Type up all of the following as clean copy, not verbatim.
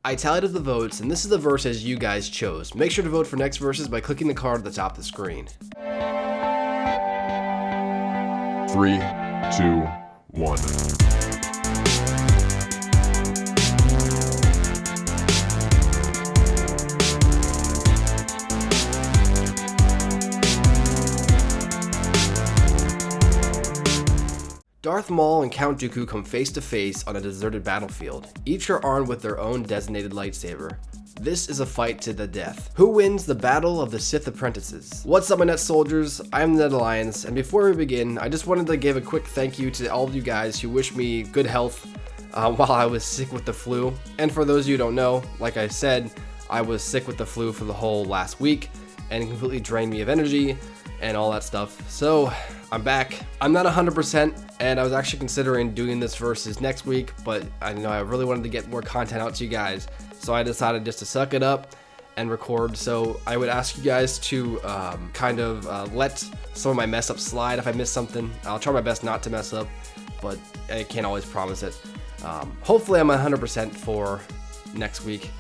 I tallied up the votes, and this is the verses you guys chose. Make sure to vote for next verses by clicking the card at the top of the screen. 3, 2, 1. Darth Maul and Count Dooku come face to face on a deserted battlefield. Each are armed with their own designated lightsaber. This is a fight to the death. Who wins the Battle of the Sith Apprentices? What's up, my net soldiers? I'm the Net Alliance, and before we begin, I just wanted to give a quick thank you to all of you guys who wish me good health while I was sick with the flu. And for those of you who don't know, like I said, I was sick with the flu for the whole last week and completely drained me of energy and all that stuff. So I'm back. I'm not 100%, and I was actually considering doing this versus next week, but I know I really wanted to get more content out to you guys, so I decided just to suck it up and record. So I would ask you guys to let some of my mess up slide if I miss something. I'll try my best not to mess up, but I can't always promise it. Hopefully I'm 100% for next week.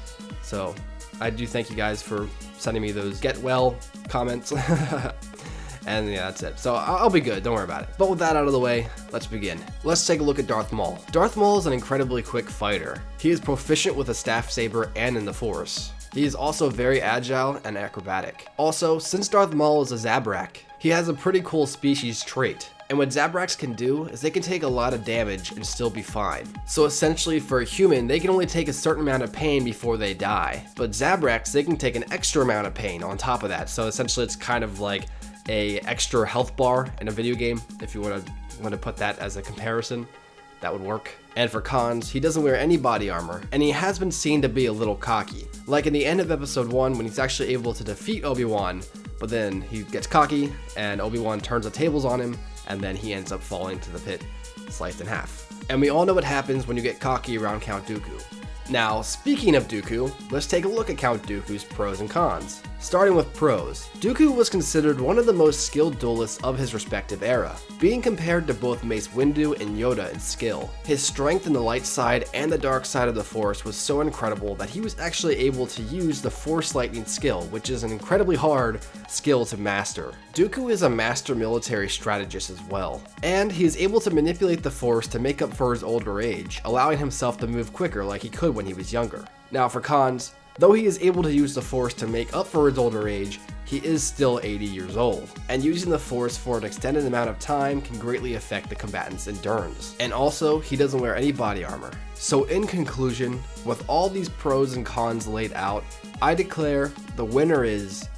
So I do thank you guys for sending me those get well comments. And yeah, that's it. So I'll be good, don't worry about it. But with that out of the way, let's begin. Let's take a look at Darth Maul. Darth Maul is an incredibly quick fighter. He is proficient with a staff saber and in the Force. He is also very agile and acrobatic. Also, since Darth Maul is a Zabrak, he has a pretty cool species trait. And what Zabraks can do is they can take a lot of damage and still be fine. So essentially for a human, they can only take a certain amount of pain before they die. But Zabraks, they can take an extra amount of pain on top of that. So essentially it's kind of like a extra health bar in a video game. If you want to put that as a comparison, that would work. And for cons, he doesn't wear any body armor, and he has been seen to be a little cocky. Like in the end of episode 1 when he's actually able to defeat Obi-Wan, but then he gets cocky and Obi-Wan turns the tables on him, and then he ends up falling to the pit, sliced in half. And we all know what happens when you get cocky around Count Dooku. Now, speaking of Dooku, let's take a look at Count Dooku's pros and cons. Starting with pros, Dooku was considered one of the most skilled duelists of his respective era, being compared to both Mace Windu and Yoda in skill. His strength in the light side and the dark side of the Force was so incredible that he was actually able to use the Force Lightning skill, which is an incredibly hard skill to master. Dooku is a master military strategist as well, and he is able to manipulate the Force to make up for his older age, allowing himself to move quicker like he could when he was younger. Now for cons, though he is able to use the Force to make up for his older age, he is still 80 years old, and using the Force for an extended amount of time can greatly affect the combatant's endurance. And also, he doesn't wear any body armor. So in conclusion, with all these pros and cons laid out, I declare the winner is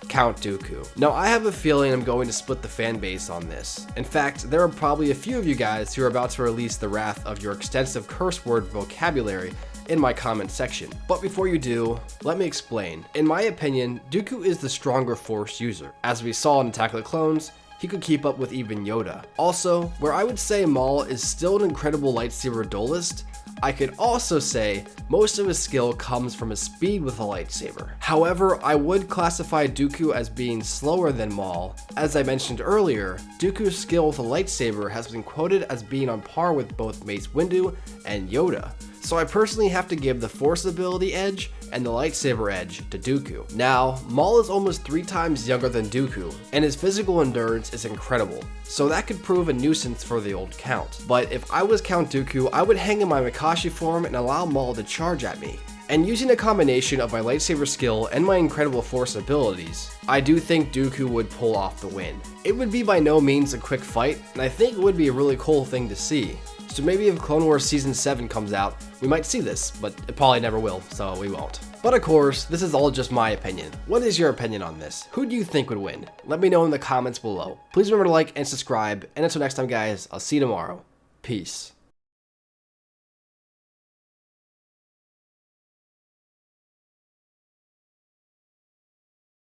Count Dooku. Now I have a feeling I'm going to split the fan base on this. In fact, there are probably a few of you guys who are about to release the wrath of your extensive curse word vocabulary in my comment section. But before you do, let me explain. In my opinion, Dooku is the stronger Force user. As we saw in Attack of the Clones, he could keep up with even Yoda. Also, where I would say Maul is still an incredible lightsaber duelist, I could also say most of his skill comes from his speed with a lightsaber. However, I would classify Dooku as being slower than Maul. As I mentioned earlier, Dooku's skill with a lightsaber has been quoted as being on par with both Mace Windu and Yoda. So I personally have to give the Force ability edge and the lightsaber edge to Dooku. Now, Maul is almost 3 times younger than Dooku, and his physical endurance is incredible, so that could prove a nuisance for the old Count. But if I was Count Dooku, I would hang in my Makashi form and allow Maul to charge at me. And using a combination of my lightsaber skill and my incredible Force abilities, I do think Dooku would pull off the win. It would be by no means a quick fight, and I think it would be a really cool thing to see. So maybe if Clone Wars Season 7 comes out, we might see this, but it probably never will, so we won't. But of course, this is all just my opinion. What is your opinion on this? Who do you think would win? Let me know in the comments below. Please remember to like and subscribe, and until next time guys, I'll see you tomorrow. Peace.